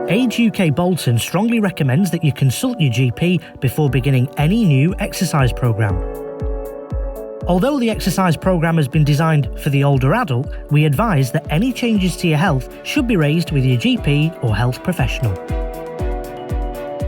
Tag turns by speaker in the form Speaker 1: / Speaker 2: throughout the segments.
Speaker 1: Age UK Bolton strongly recommends that you consult your GP before beginning any new exercise programme. Although the exercise programme has been designed for the older adult, we advise that any changes to your health should be raised with your GP or health professional.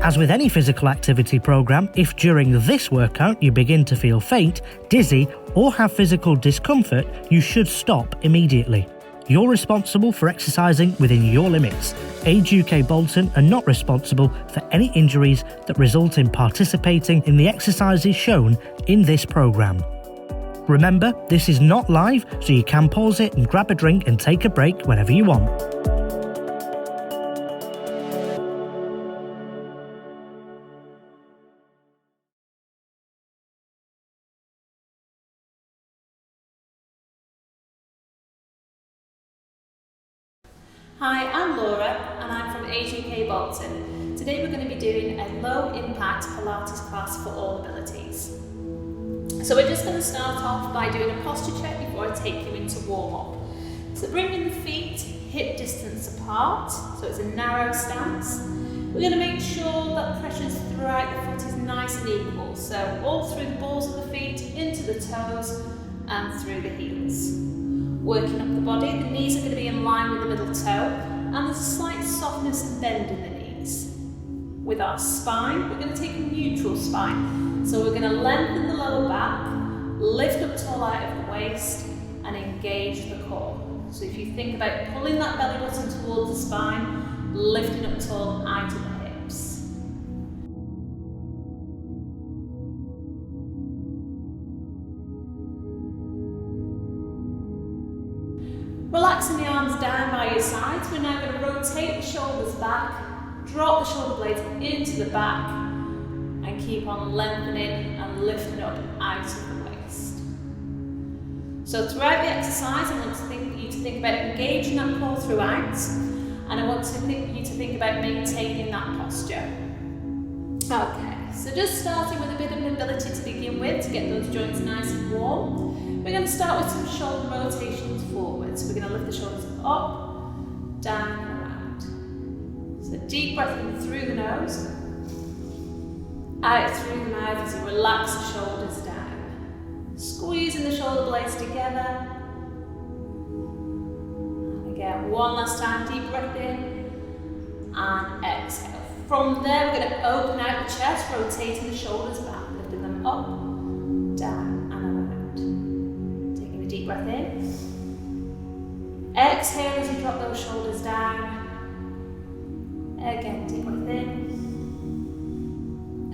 Speaker 1: As with any physical activity programme, if during this workout you begin to feel faint, dizzy, or have physical discomfort, you should stop immediately. You're responsible for exercising within your limits. Age UK Bolton are not responsible for any injuries that result in participating in the exercises shown in this programme. Remember, this is not live, so you can pause it and grab a drink and take a break whenever you want.
Speaker 2: Hi, I'm Laura and I'm from Age UK Bolton. Today we're going to be doing a low impact Pilates class for all abilities. So we're just going to start off by doing a posture check before I take you into warm up. So bringing the feet hip distance apart, so it's a narrow stance. We're going to make sure that pressures throughout the foot is nice and equal, so all through the balls of the feet, into the toes and through the heels. Working up the body, the knees are going to be in line with the middle toe, and there's a slight softness and bend in the knees. With our spine, we're going to take a neutral spine. So we're going to lengthen the lower back, lift up tall out of the waist, and engage the core. So if you think about pulling that belly button towards the spine, lifting up tall out of the hips. Relaxing the arms down by your sides, we're now going to rotate the shoulders back, drop the shoulder blades into the back, and keep on lengthening and lifting up out of the waist. So throughout the exercise, I want you to think about engaging that core throughout, and I want you to think about maintaining that posture. Okay, so just starting with a bit of mobility to begin with, to get those joints nice and warm. We're going to start with some shoulder rotations forward. So we're going to lift the shoulders up, down and around. So deep breath in through the nose, out through the mouth as you relax the shoulders down. Squeezing the shoulder blades together. And again, one last time, deep breath in and exhale. From there, we're going to open out the chest, rotating the shoulders back, lifting them up, down and around. Taking a deep breath in. Exhale as you drop those shoulders down. Again, deep breath in.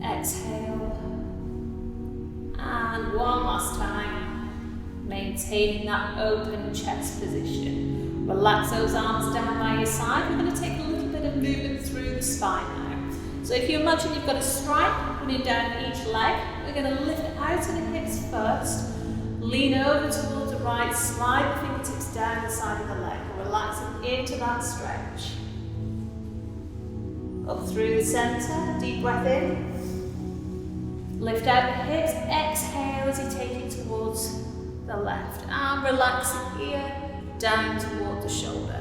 Speaker 2: Exhale. And one last time, maintaining that open chest position. Relax those arms down by your side. We're going to take a little bit of movement through the spine now. So if you imagine you've got a stripe running down each leg, we're going to lift out of the hips first, lean over towards the right, slide the fingertips down the side of the leg, relaxing into that stretch. Up through the center, deep breath in. Lift out the hips, exhale as you take it towards the left. And relax the ear down toward the shoulder.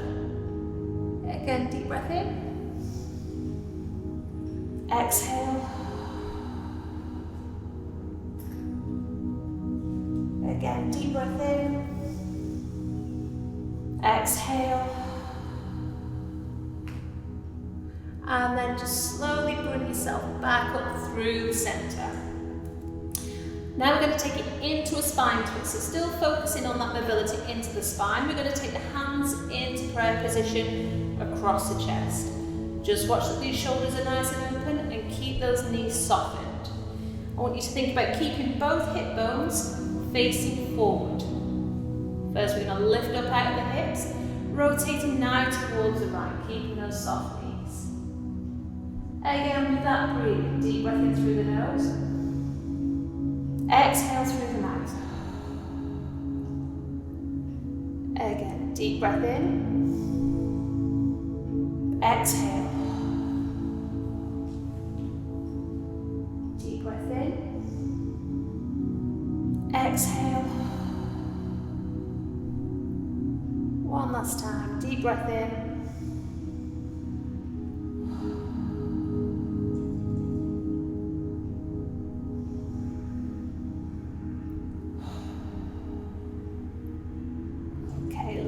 Speaker 2: Again, deep breath in. Exhale. Again, deep breath in. Exhale. And then just slowly bring yourself back up through the center. Now we're going to take it into a spine twist. So still focusing on that mobility into the spine. We're going to take the hands into prayer position across the chest. Just watch that these shoulders are nice and open and keep those knees softened. I want you to think about keeping both hip bones facing forward. First we're going to lift up out of the hips, rotating now towards the right, keeping those soft knees. Again with that breathing, deep breath in through the nose. Exhale through the mouth. Again, deep breath in. Exhale. Deep breath in. Exhale. One last time. Deep breath in.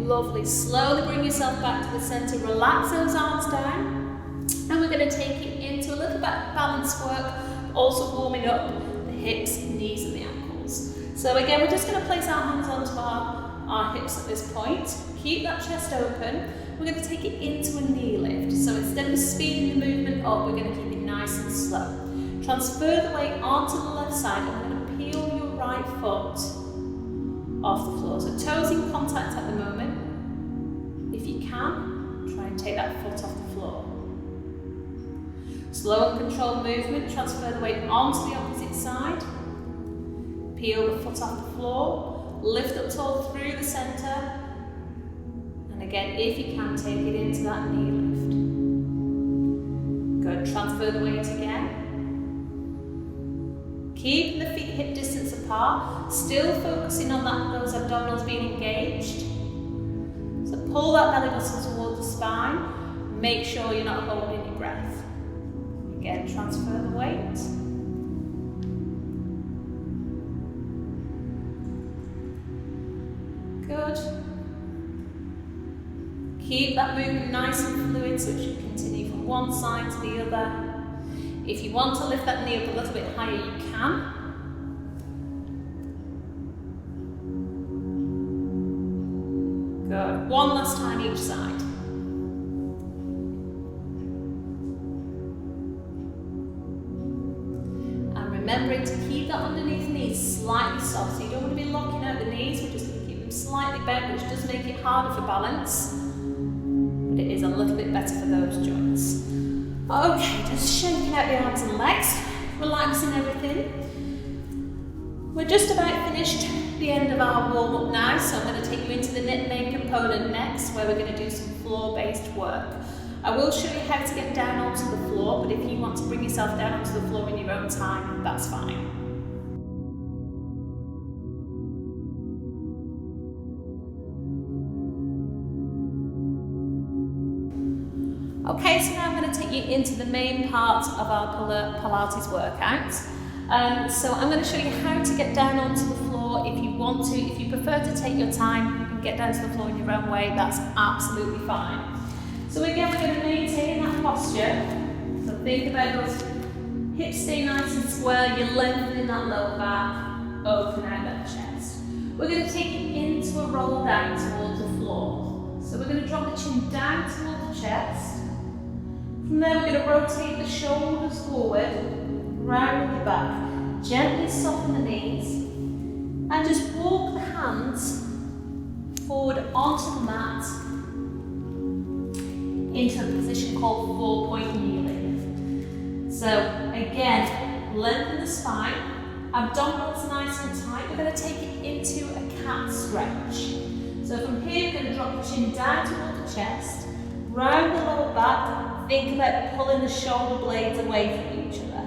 Speaker 2: lovely. Slowly bring yourself back to the center, relax those arms down, and we're going to take it into a little bit of balance work, also warming up the hips, knees and the ankles. So again, we're just going to place our hands onto our hips at this point. Keep that chest open. We're going to take it into a knee lift. So instead of speeding the movement up, we're going to keep it nice and slow. Transfer the weight onto the left side, and we're going to peel your right foot off the floor. So toes in contact at the moment. If you can, try and take that foot off the floor. Slow and controlled movement, transfer the weight onto the opposite side. Peel the foot off the floor, lift up tall through the centre. And again, if you can, take it into that knee lift. Good, transfer the weight again. Keeping the feet hip distance apart, still focusing on those abdominals being engaged. So pull that belly button towards the spine. Make sure you're not holding your breath. Again, transfer the weight. Good. Keep that movement nice and fluid so it should continue from one side to the other. If you want to lift that knee up a little bit higher, you can. Good. One last time each side. And remembering to keep that underneath the knees slightly soft. So you don't want to be locking out the knees, we're just going to keep them slightly bent, which does make it harder for balance. But it is a little bit better for those joints. Okay, just shaking out the arms and legs, relaxing everything. We're just about finished the end of our warm-up now, so I'm going to take you into the main component next, where we're going to do some floor-based work. I will show you how to get down onto the floor, but if you want to bring yourself down onto the floor in your own time, that's fine. Okay, so now I'm going to take you into the main part of our Pilates workout. So I'm going to show you how to get down onto the floor if you want to. If you prefer to take your time and get down to the floor in your own way, that's absolutely fine. So again, we're going to maintain that posture. So think about those hips stay nice and square, you're lengthening that lower back, open out that chest. We're going to take it into a roll down towards the floor. So we're going to drop the chin down towards the chest. From there, we're going to rotate the shoulders forward, round the back. Gently soften the knees. And just walk the hands forward onto the mat into a position called 4-point knee lift. So again, lengthen the spine. Abdominals nice and tight. We're going to take it into a cat stretch. So from here, we're going to drop the chin down toward the chest, round the lower back. Think about pulling the shoulder blades away from each other.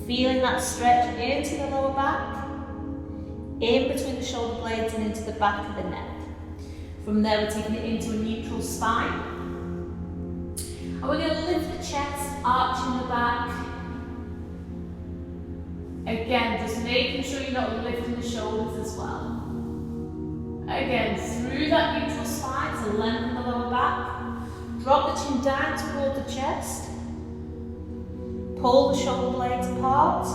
Speaker 2: Feeling that stretch into the lower back, in between the shoulder blades and into the back of the neck. From there, we're taking it into a neutral spine. And we're going to lift the chest, arching the back. Again, just making sure you're not lifting the shoulders as well. Again, through that neutral spine, so lengthen the lower back. Drop the chin down toward the chest. Pull the shoulder blades apart.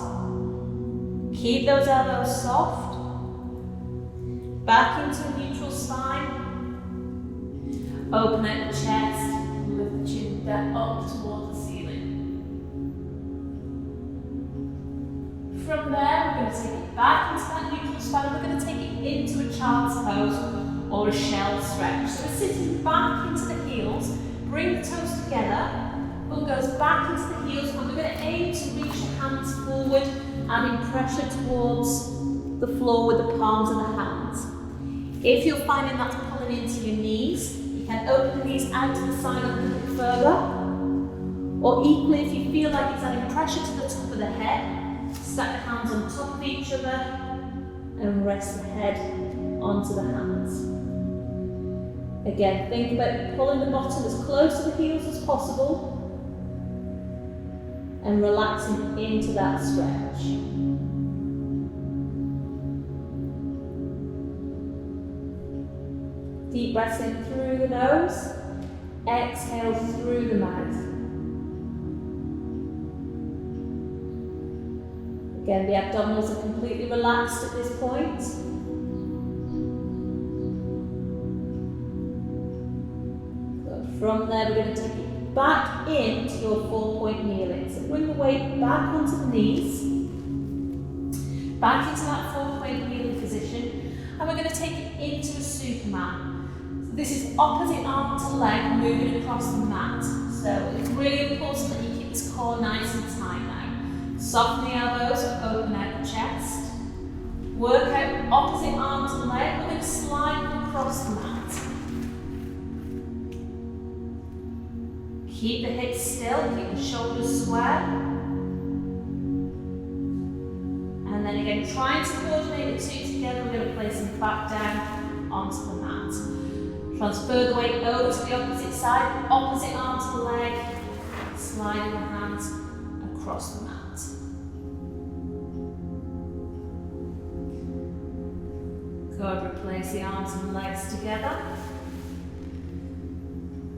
Speaker 2: Keep those elbows soft. Back into a neutral spine. Open out the chest. Lift the chin down up toward the ceiling. From there, we're going to take it back into that neutral spine. We're going to take it into a child's pose or a shell stretch. So we're sitting back into the heels. Bring the toes together, bum goes back into the heels, and we're going to aim to reach your hands forward, adding pressure towards the floor with the palms of the hands. If you're finding that's pulling into your knees, you can open the knees out to the side a little bit further, or equally if you feel like it's adding pressure to the top of the head, stack the hands on top of each other, and rest the head onto the hands. Again, think about pulling the bottom as close to the heels as possible and relaxing into that stretch. Deep breaths in through the nose, exhale through the mouth. Again, the abdominals are completely relaxed at this point. Good. From there, we're going to take it back into your 4-point kneeling. So bring the weight back onto the knees, back into that 4-point kneeling position, and we're going to take it into a Superman. So this is opposite arm to leg moving across the mat. So it's really important that you keep this core nice and tight now. Soften the elbows, open out the chest. Work out opposite arm to leg. We're going to slide them across the mat. Keep the hips still, keep the shoulders square. And then again, trying to coordinate the two together, we're going to place them back down onto the mat. Transfer the weight over to the opposite side, opposite arm to the leg, sliding the hands across the mat. Good, replace the arms and legs together.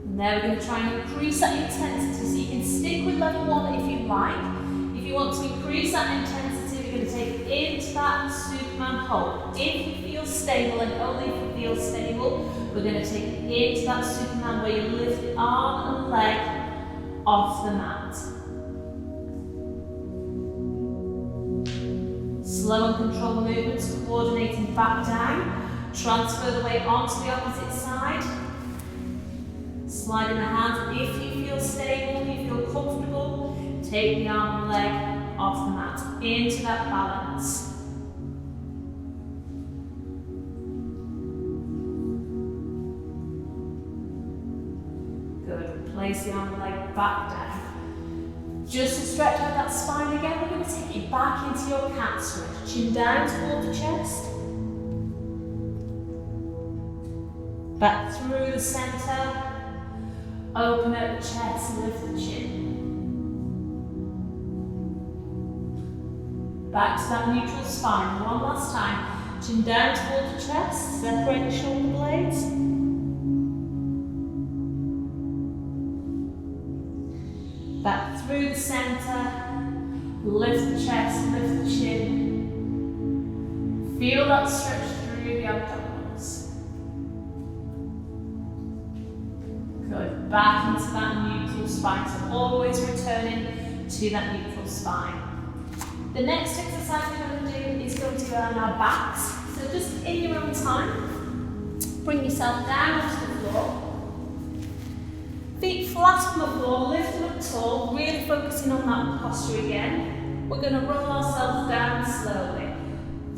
Speaker 2: And there we're going to try and increase that intensity, so you can stick with level 1 if you like. If you want to increase that intensity, we're going to take it into that Superman hold. If you feel stable, and only if you feel stable, we're going to take it into that Superman where you lift the arm and leg off the mat. Slow and controlled movements, coordinating back down. Transfer the weight onto the opposite side. Sliding the hands if you feel stable, if you feel comfortable. Take the arm and leg off the mat into that balance. Good. Replace the arm and leg back down. Just to stretch out that spine again, we're going to take it back into your cat stretch. Chin down toward the chest. Back through the centre. Open out the chest and lift the chin. Back to that neutral spine. One last time. Chin down toward the chest. Separate the shoulder blades. Back through the centre, lift the chest, lift the chin. Feel that stretch through the abdominals. Good, back into that neutral spine, so always returning to that neutral spine. The next exercise we're going to do is going to be on our backs. So just in your own time, bring yourself down onto the floor. Feet flat on the floor, lift them up tall, really focusing on that posture again. We're going to roll ourselves down slowly.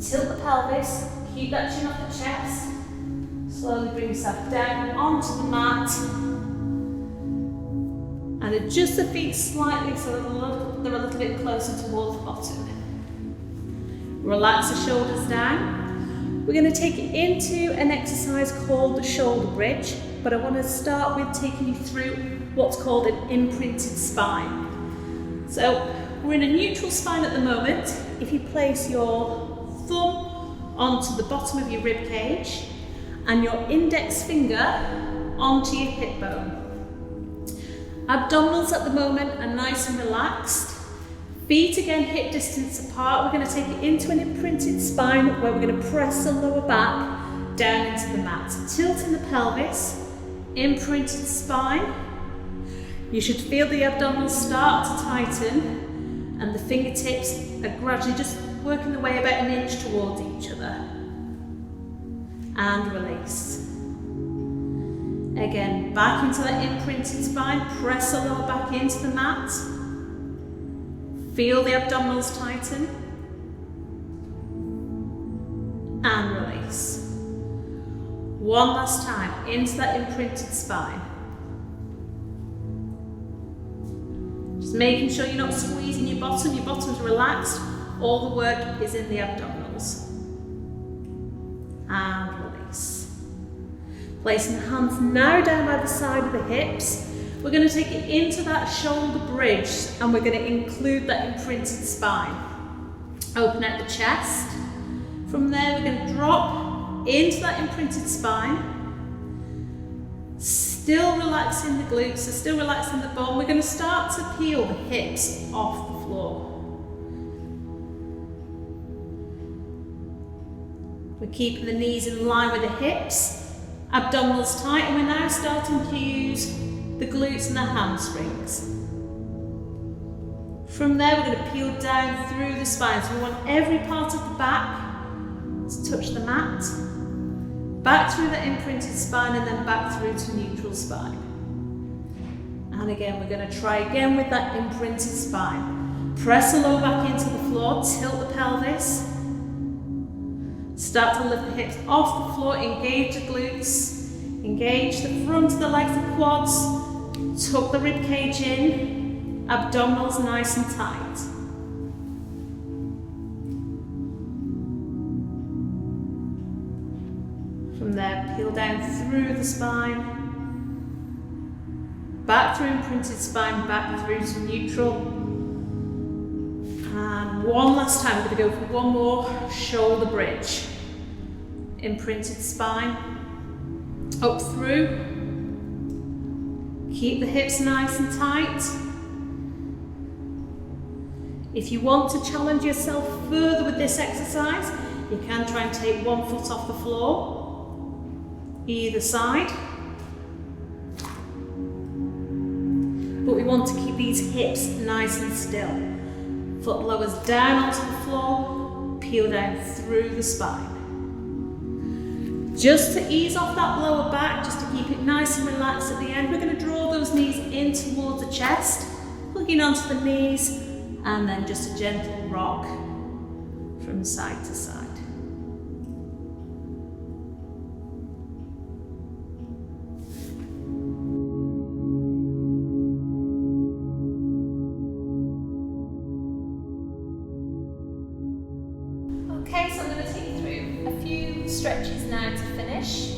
Speaker 2: Tilt the pelvis, keep that chin off the chest. Slowly bring yourself down onto the mat. And adjust the feet slightly so they're a little bit closer towards the bottom. Relax the shoulders down. We're going to take it into an exercise called the shoulder bridge. But I want to start with taking you through what's called an imprinted spine. So we're in a neutral spine at the moment. If you place your thumb onto the bottom of your rib cage and your index finger onto your hip bone. Abdominals at the moment are nice and relaxed. Feet again hip distance apart. We're going to take it into an imprinted spine where we're going to press the lower back down into the mat. Tilting the pelvis. Imprinted spine. You should feel the abdominals start to tighten and the fingertips are gradually just working their way about an inch towards each other. And release. Again, back into that imprinted spine, press the lower back into the mat. Feel the abdominals tighten. And release. One last time, into that imprinted spine. Just making sure you're not squeezing your bottom's relaxed, all the work is in the abdominals. And release. Placing the hands now down by the side of the hips, we're going to take it into that shoulder bridge and we're going to include that imprinted spine. Open out the chest. From there we're going to drop into that imprinted spine. Still relaxing the glutes, so still relaxing the bum. We're going to start to peel the hips off the floor. We're keeping the knees in line with the hips, abdominals tight, and we're now starting to use the glutes and the hamstrings. From there, we're going to peel down through the spine. So we want every part of the back to touch the mat. Back through the imprinted spine and then back through to neutral spine. And again, we're going to try again with that imprinted spine. Press the lower back into the floor, tilt the pelvis. Start to lift the hips off the floor, engage the glutes, engage the front of the legs, the quads, tuck the rib cage in, abdominals nice and tight. From there, peel down through the spine, back through imprinted spine, back through to neutral. And one last time, we're going to go for one more shoulder bridge. Imprinted spine, up through. Keep the hips nice and tight. If you want to challenge yourself further with this exercise, you can try and take one foot off the floor. Either side. But we want to keep these hips nice and still. Foot lowers down onto the floor, peel down through the spine. Just to ease off that lower back, just to keep it nice and relaxed at the end, we're going to draw those knees in towards the chest, hooking onto the knees, and then just a gentle rock from side to side. Okay, so I'm going to take you through a few stretches now to finish.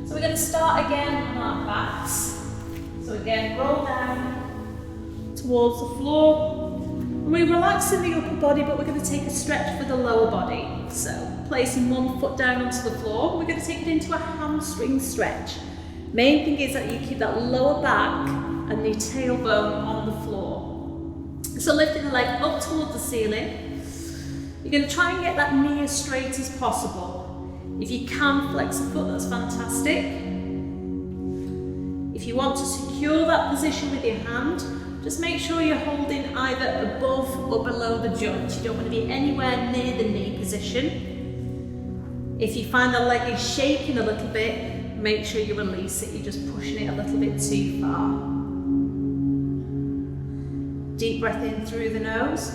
Speaker 2: So we're going to start again on our backs. So again, roll down towards the floor. And we relax in the upper body, but we're going to take a stretch for the lower body. So placing one foot down onto the floor, we're going to take it into a hamstring stretch. Main thing is that you keep that lower back and the tailbone on the floor. So lifting the leg up towards the ceiling. You're going to try and get that knee as straight as possible. If you can flex the foot, that's fantastic. If you want to secure that position with your hand, just make sure you're holding either above or below the joint. You don't want to be anywhere near the knee position. If you find the leg is shaking a little bit, make sure you release it. You're just pushing it a little bit too far. Deep breath in through the nose.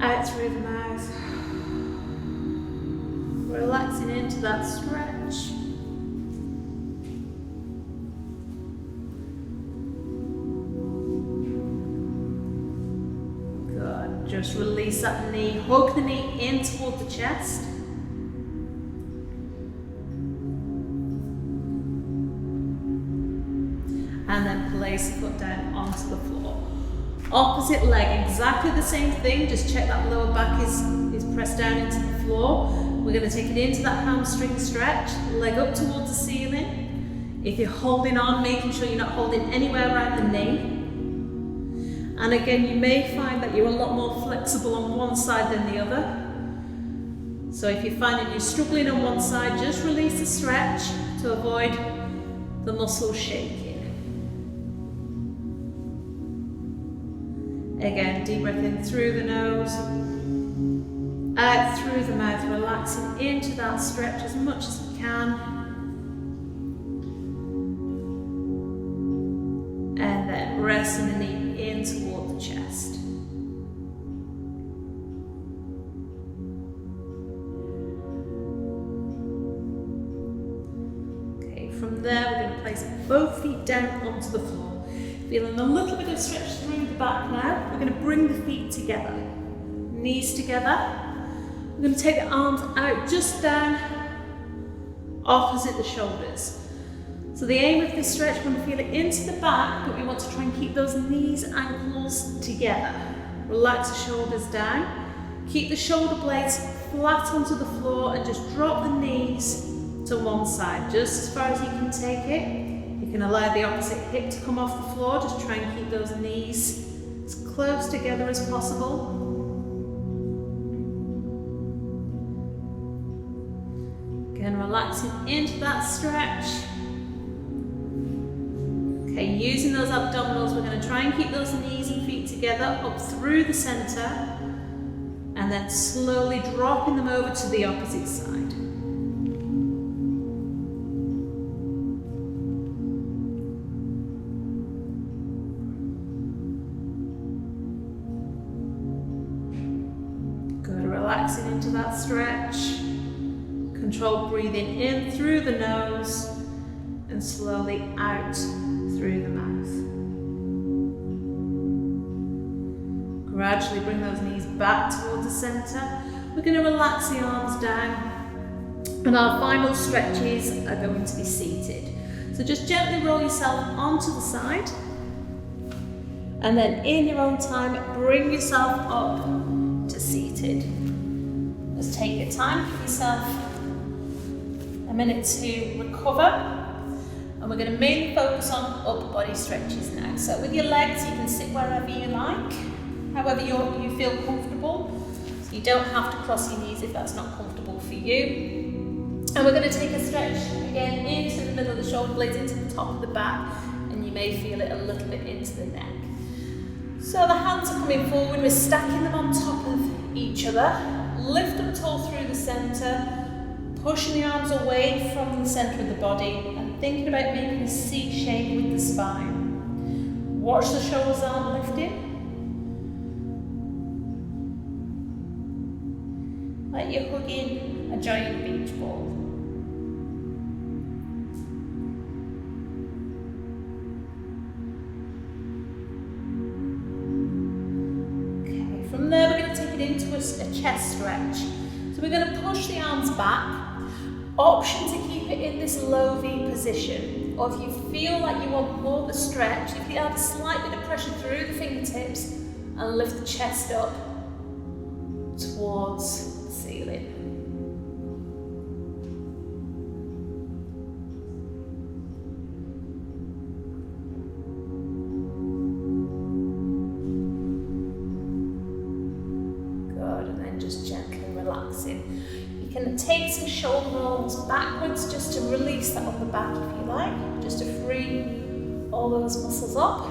Speaker 2: Out through the mouth. Relaxing into that stretch. Good. Just release that knee. Hug the knee in toward the chest. And then place the foot down onto the floor. Opposite leg, exactly the same thing, just check that lower back is pressed down into the floor. We're going to take it into that hamstring stretch, leg up towards the ceiling. If you're holding on, making sure you're not holding anywhere around the knee. And again, you may find that you're a lot more flexible on one side than the other. So if you're finding you're struggling on one side, just release the stretch to avoid the muscles shaking. Again, deep breath in through the nose, out through the mouth, relaxing into that stretch as much as you can. And then resting the knee in toward the chest. Okay, from there we're going to place both feet down onto the floor. Feeling a little bit of stretch through the back now. We're going to bring the feet together, knees together. We're going to take the arms out just down opposite the shoulders. So the aim of this stretch, we want to feel it into the back, but we want to try and keep those knees, ankles together. Relax the shoulders down. Keep the shoulder blades flat onto the floor and just drop the knees to one side, just as far as you can take it. You can allow the opposite hip to come off the floor. Just try and keep those knees as close together as possible. Again, relaxing into that stretch. Okay, using those abdominals, we're going to try and keep those knees and feet together up through the center, and then slowly dropping them over to the opposite side. Good, relaxing into that stretch. Control breathing in through the nose and slowly out through the mouth. Gradually bring those knees back towards the center. We're going to relax the arms down, and our final stretches are going to be seated. So just gently roll yourself onto the side, and then in your own time bring yourself up to seated. Just take your time, give yourself a minute to recover. And we're going to mainly focus on upper body stretches now. So with your legs, you can sit wherever you like, however you feel comfortable. So you don't have to cross your knees if that's not comfortable for you. And we're going to take a stretch again into the middle of the shoulder blades, into the top of the back, and you may feel it a little bit into the neck. So the hands are coming forward, we're stacking them on top of each other. Lift them tall through the center, pushing the arms away from the center of the body, and thinking about making a C shape with the spine. Watch the shoulders aren't lifted. Like you're hugging a giant beach ball. Okay, from there we're going to take it into a chest stretch. So we're going to push the arms back. Option to keep it in this low V position, or if you feel like you want more of a stretch, if you add a slight bit of pressure through the fingertips and lift the chest up towards the ceiling. Good, and then just gently relaxing. You can take some shoulder rolls backwards just to release that on the back if you like, just to free all those muscles up.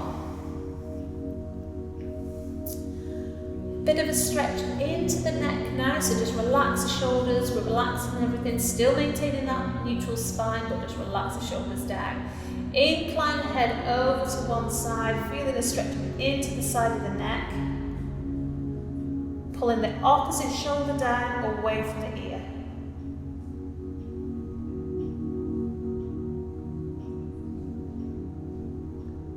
Speaker 2: Bit of a stretch into the neck now, so just relax the shoulders, we're relaxing everything, still maintaining that neutral spine, but just relax the shoulders down. Incline the head over to one side, feeling a stretch into the side of the neck. Pulling the opposite shoulder down away from the ear.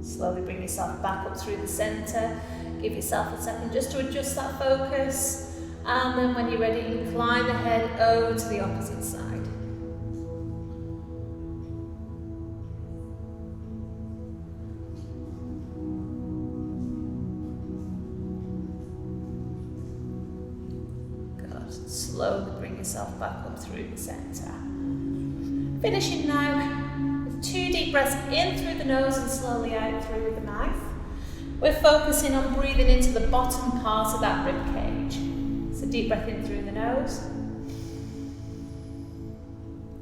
Speaker 2: Slowly bring yourself back up through the center. Give yourself a second just to adjust that focus. And then when you're ready, incline the head over to the opposite side. Good. Slowly bring yourself back up through the center. Finishing now. 2 deep breaths in through the nose and slowly out through the mouth. We're focusing on breathing into the bottom part of that rib cage. So deep breath in through the nose.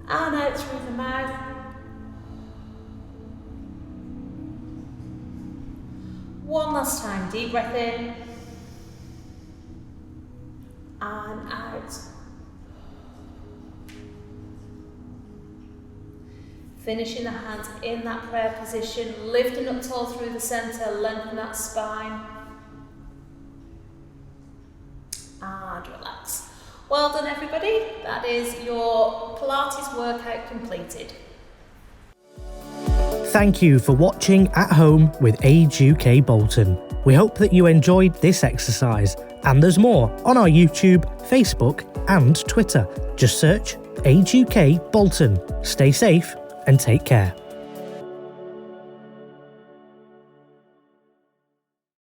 Speaker 2: And out through the mouth. One last time, deep breath in. And out. Finishing the hands in that prayer position, lifting up tall through the center, lengthen that spine. And relax. Well done everybody, that is your Pilates workout completed.
Speaker 1: Thank you for watching At Home with Age UK Bolton. We hope that you enjoyed this exercise, and there's more on our YouTube, Facebook and Twitter. Just search Age UK Bolton. Stay safe and take care.